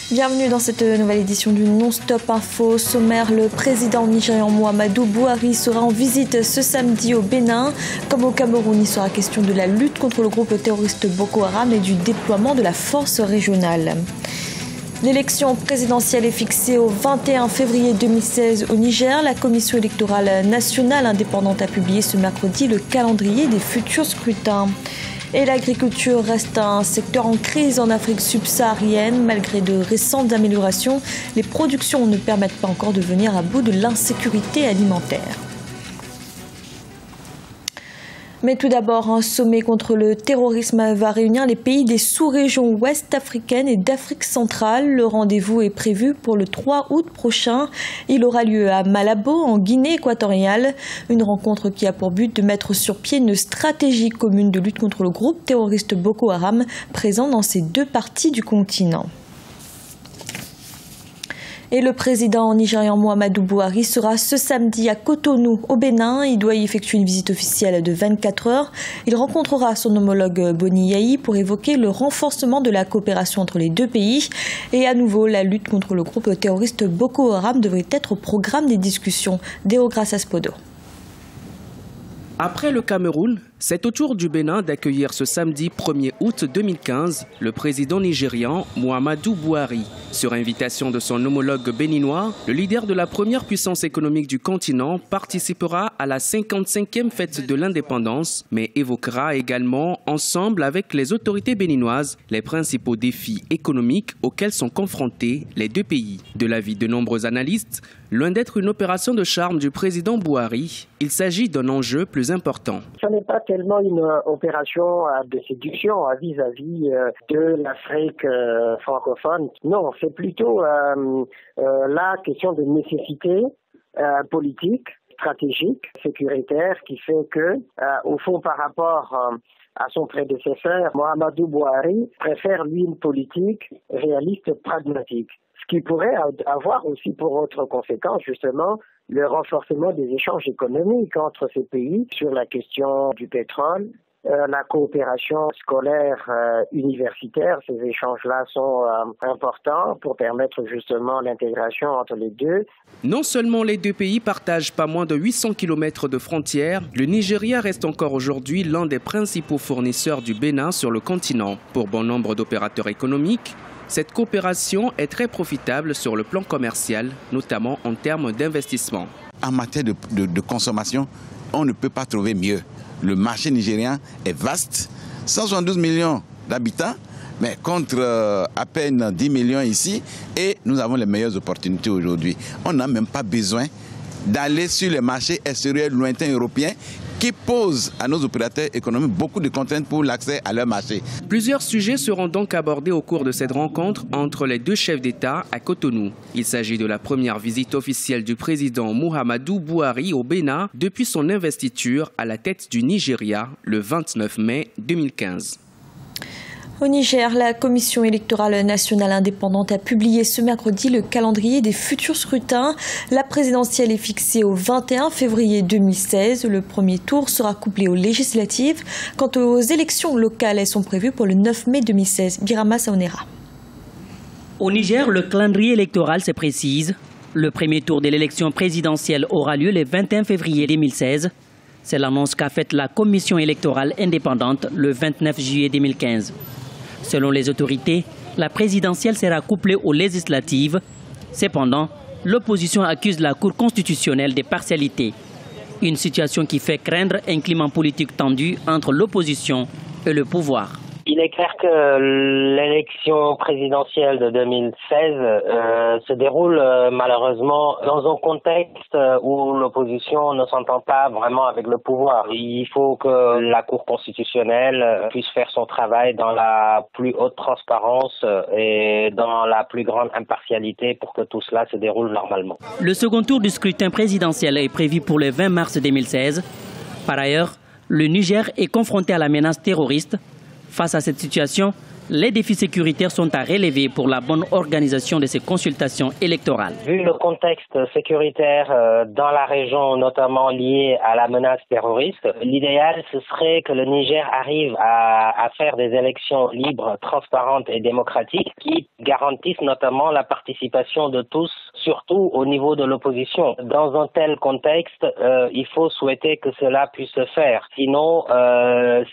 Bienvenue dans cette nouvelle édition du Non-Stop Info. Au sommaire, le président nigérian Muhammadu Buhari sera en visite ce samedi au Bénin. Comme au Cameroun, il sera question de la lutte contre le groupe terroriste Boko Haram et du déploiement de la force régionale. L'élection présidentielle est fixée au 21 février 2016 au Niger. La Commission électorale nationale indépendante a publié ce mercredi le calendrier des futurs scrutins. Et l'agriculture reste un secteur en crise en Afrique subsaharienne. Malgré de récentes améliorations, les productions ne permettent pas encore de venir à bout de l'insécurité alimentaire. Mais tout d'abord, un sommet contre le terrorisme va réunir les pays des sous-régions ouest africaines et d'Afrique centrale. Le rendez-vous est prévu pour le 3 août prochain. Il aura lieu à Malabo, en Guinée équatoriale. Une rencontre qui a pour but de mettre sur pied une stratégie commune de lutte contre le groupe terroriste Boko Haram, présent dans ces deux parties du continent. Et le président nigérian Muhammadu Buhari sera ce samedi à Cotonou, au Bénin. Il doit y effectuer une visite officielle de 24 heures. Il rencontrera son homologue Boni Yayi pour évoquer le renforcement de la coopération entre les deux pays. Et à nouveau, la lutte contre le groupe terroriste Boko Haram devrait être au programme des discussions. Deo Graças Podo. Après le Cameroun, c'est au tour du Bénin d'accueillir ce samedi 1er août 2015 le président nigérian Muhammadu Buhari. Sur invitation de son homologue béninois, le leader de la première puissance économique du continent participera à la 55e fête de l'indépendance, mais évoquera également, ensemble avec les autorités béninoises, les principaux défis économiques auxquels sont confrontés les deux pays. De l'avis de nombreux analystes, loin d'être une opération de charme du président Buhari, il s'agit d'un enjeu plus important. Ce n'est pas tellement une opération de séduction vis-à-vis de l'Afrique francophone. Non, c'est plutôt la question de nécessité politique, stratégique, sécuritaire, qui fait que, au fond, par rapport à son prédécesseur, Muhammadu Buhari préfère, lui, une politique réaliste, pragmatique. Ce qui pourrait avoir aussi pour autre conséquence, justement, le renforcement des échanges économiques entre ces pays sur la question du pétrole, la coopération scolaire universitaire. Ces échanges-là sont importants pour permettre justement l'intégration entre les deux. Non seulement les deux pays partagent pas moins de 800 km de frontières, le Nigeria reste encore aujourd'hui l'un des principaux fournisseurs du Bénin sur le continent. Pour bon nombre d'opérateurs économiques, cette coopération est très profitable sur le plan commercial, notamment en termes d'investissement. En matière de consommation, on ne peut pas trouver mieux. Le marché nigérien est vaste, 172 millions d'habitants, mais contre à peine 10 millions ici, et nous avons les meilleures opportunités aujourd'hui. On n'a même pas besoin d'aller sur les marchés extérieurs lointains européens qui posent à nos opérateurs économiques beaucoup de contraintes pour l'accès à leur marché. Plusieurs sujets seront donc abordés au cours de cette rencontre entre les deux chefs d'État à Cotonou. Il s'agit de la première visite officielle du président Muhammadu Buhari au Bénin depuis son investiture à la tête du Nigeria le 29 mai 2015. Au Niger, la Commission électorale nationale indépendante a publié ce mercredi le calendrier des futurs scrutins. La présidentielle est fixée au 21 février 2016. Le premier tour sera couplé aux législatives. Quant aux élections locales, elles sont prévues pour le 9 mai 2016. Birama Saonera. Au Niger, le calendrier électoral se précise. Le premier tour de l'élection présidentielle aura lieu le 21 février 2016. C'est l'annonce qu'a faite la Commission électorale indépendante le 29 juillet 2015. Selon les autorités, la présidentielle sera couplée aux législatives. Cependant, l'opposition accuse la Cour constitutionnelle de partialité. Une situation qui fait craindre un climat politique tendu entre l'opposition et le pouvoir. Il est clair que l'élection présidentielle de 2016 se déroule malheureusement dans un contexte où l'opposition ne s'entend pas vraiment avec le pouvoir. Il faut que la Cour constitutionnelle puisse faire son travail dans la plus haute transparence et dans la plus grande impartialité pour que tout cela se déroule normalement. Le second tour du scrutin présidentiel est prévu pour le 20 mars 2016. Par ailleurs, le Niger est confronté à la menace terroriste. Face à cette situation, Les défis sécuritaires sont à relever pour la bonne organisation de ces consultations électorales. Vu le contexte sécuritaire dans la région, notamment lié à la menace terroriste, l'idéal ce serait que le Niger arrive à faire des élections libres, transparentes et démocratiques qui garantissent notamment la participation de tous, surtout au niveau de l'opposition. Dans un tel contexte, il faut souhaiter que cela puisse se faire. Sinon,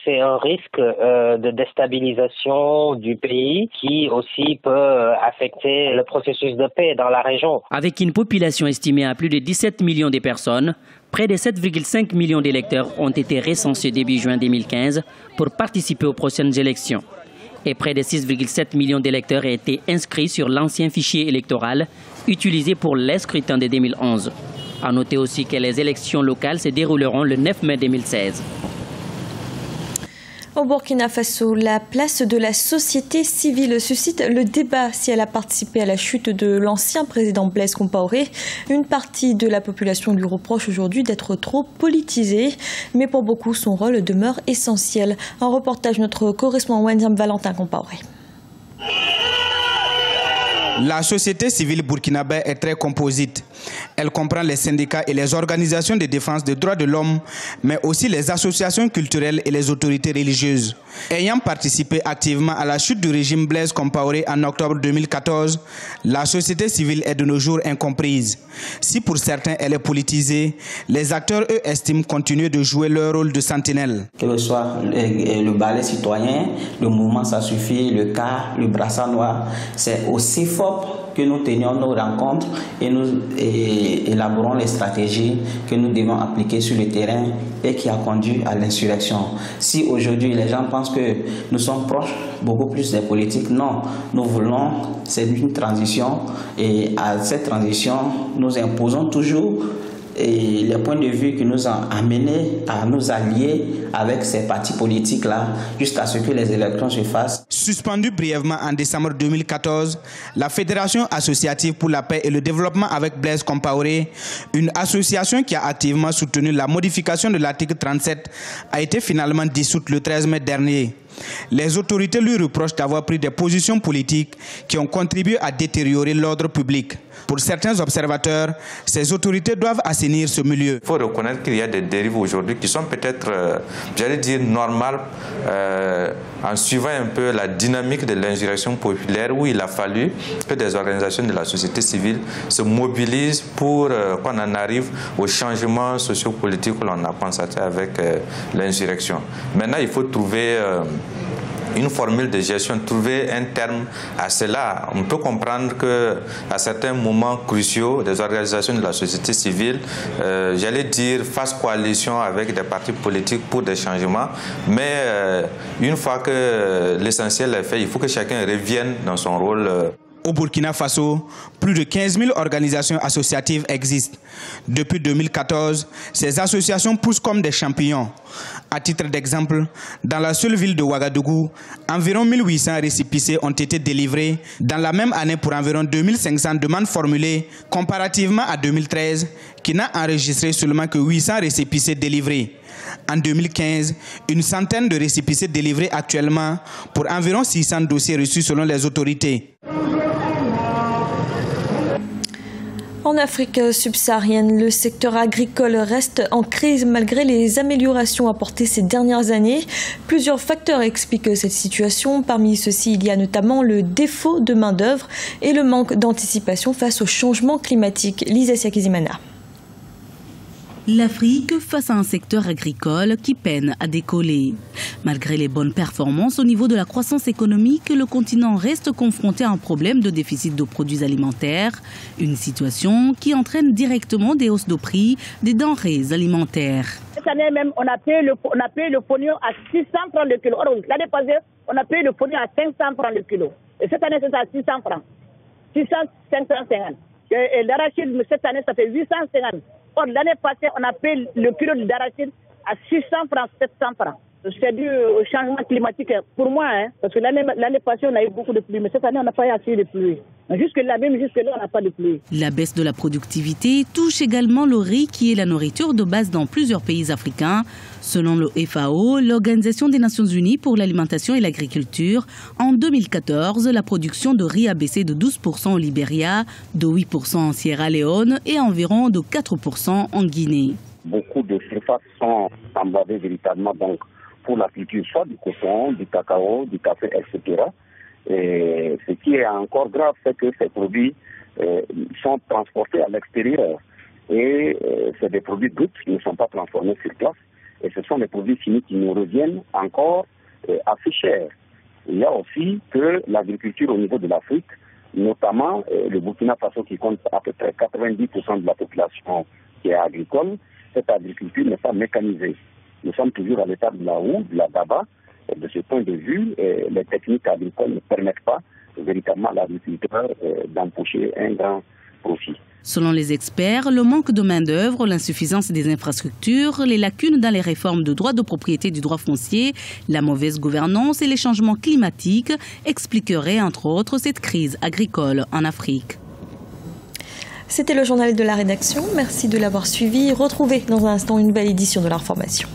c'est un risque de déstabilisation du pays qui aussi peut affecter le processus de paix dans la région. Avec une population estimée à plus de 17 millions de personnes, près de 7,5 millions d'électeurs ont été recensés début juin 2015 pour participer aux prochaines élections. Et près de 6,7 millions d'électeurs ont été inscrits sur l'ancien fichier électoral utilisé pour les scrutins de 2011. À noter aussi que les élections locales se dérouleront le 9 mai 2016. Au Burkina Faso, la place de la société civile suscite le débat si elle a participé à la chute de l'ancien président Blaise Compaoré. Une partie de la population lui reproche aujourd'hui d'être trop politisée, mais pour beaucoup, son rôle demeure essentiel. Un reportage de notre correspondant Wendiam Valentin Compaoré. La société civile burkinabé est très composite. Elle comprend les syndicats et les organisations de défense des droits de l'homme, mais aussi les associations culturelles et les autorités religieuses. Ayant participé activement à la chute du régime Blaise Compaoré en octobre 2014, la société civile est de nos jours incomprise. Si pour certains elle est politisée, les acteurs, eux, estiment continuer de jouer leur rôle de sentinelle. Que ce soit le ballet citoyen, le mouvement Ça Suffit, le CAR, le brassard noir, c'est aussi fort que nous tenions nos rencontres et nous élaborons les stratégies que nous devons appliquer sur le terrain et qui a conduit à l'insurrection. Si aujourd'hui les gens pensent que nous sommes proches beaucoup plus des politiques, non, nous voulons, c'est une transition et à cette transition, nous imposons toujours et les points de vue qui nous ont amenés à nous allier avec ces partis politiques-là jusqu'à ce que les élections se fassent. Suspendue brièvement en décembre 2014, la Fédération associative pour la paix et le développement avec Blaise Compaoré, une association qui a activement soutenu la modification de l'article 37, a été finalement dissoute le 13 mai dernier. Les autorités lui reprochent d'avoir pris des positions politiques qui ont contribué à détériorer l'ordre public. Pour certains observateurs, ces autorités doivent assainir ce milieu. Il faut reconnaître qu'il y a des dérives aujourd'hui qui sont peut-être, j'allais dire, normales en suivant un peu la dynamique de l'insurrection populaire où il a fallu que des organisations de la société civile se mobilisent pour qu'on en arrive au changement sociopolitique que l'on a constaté avec l'insurrection. Maintenant, il faut trouver une formule de gestion, trouver un terme à cela. On peut comprendre qu'à certains moments cruciaux, des organisations de la société civile, j'allais dire, fassent coalition avec des partis politiques pour des changements, mais une fois que l'essentiel est fait, il faut que chacun revienne dans son rôle. Au Burkina Faso, plus de 15 000 organisations associatives existent. Depuis 2014, ces associations poussent comme des champignons. À titre d'exemple, dans la seule ville de Ouagadougou, environ 1800 récépissés ont été délivrés dans la même année pour environ 2500 demandes formulées, comparativement à 2013, qui n'a enregistré seulement que 800 récépissés délivrés. En 2015, une centaine de récépissés délivrés actuellement pour environ 600 dossiers reçus selon les autorités. En Afrique subsaharienne, le secteur agricole reste en crise malgré les améliorations apportées ces dernières années. Plusieurs facteurs expliquent cette situation. Parmi ceux-ci, il y a notamment le défaut de main-d'œuvre et le manque d'anticipation face au changement climatique. Lisa Siakizimana. L'Afrique face à un secteur agricole qui peine à décoller. Malgré les bonnes performances au niveau de la croissance économique, le continent reste confronté à un problème de déficit de produits alimentaires, une situation qui entraîne directement des hausses de prix des denrées alimentaires. Cette année même, on a payé le pognon à 600 francs le kilo. L'année passée, on a payé le pognon à 500 francs le kilo. Et cette année, c'est à 600 francs. 600, 550. Et l'arachide, cette année, ça fait 850. Or, l'année passée, on a payé le kilo d'arachide à 600 francs, 700 francs. C'est dû au changement climatique pour moi, parce que l'année passée, on a eu beaucoup de pluie, mais cette année, on n'a pas eu assez de pluie. Jusque-là, on n'a pas de pluie. La baisse de la productivité touche également le riz qui est la nourriture de base dans plusieurs pays africains. Selon le FAO, l'Organisation des Nations Unies pour l'alimentation et l'agriculture, en 2014, la production de riz a baissé de 12% au Libéria, de 8% en Sierra Leone et environ de 4% en Guinée. Beaucoup de surfaces sont emblavées véritablement donc, pour la culture soit du coton, du cacao, du café, etc. Et ce qui est encore grave, c'est que ces produits sont transportés à l'extérieur. Et c'est des produits bruts qui ne sont pas transformés sur place. Et ce sont des produits finis qui nous reviennent encore assez chers. Il y a aussi que l'agriculture au niveau de l'Afrique, notamment le Burkina Faso qui compte à peu près 90% de la population qui est agricole, cette agriculture n'est pas mécanisée. Nous sommes toujours à l'état de la houe, de la daba. Et de ce point de vue, les techniques agricoles ne permettent pas véritablement à l'agriculteur d'empocher un grand profit. Selon les experts, le manque de main-d'œuvre, l'insuffisance des infrastructures, les lacunes dans les réformes de droit de propriété du droit foncier, la mauvaise gouvernance et les changements climatiques expliqueraient entre autres cette crise agricole en Afrique. C'était le journal de la rédaction. Merci de l'avoir suivi. Retrouvez dans un instant une nouvelle édition de l'information.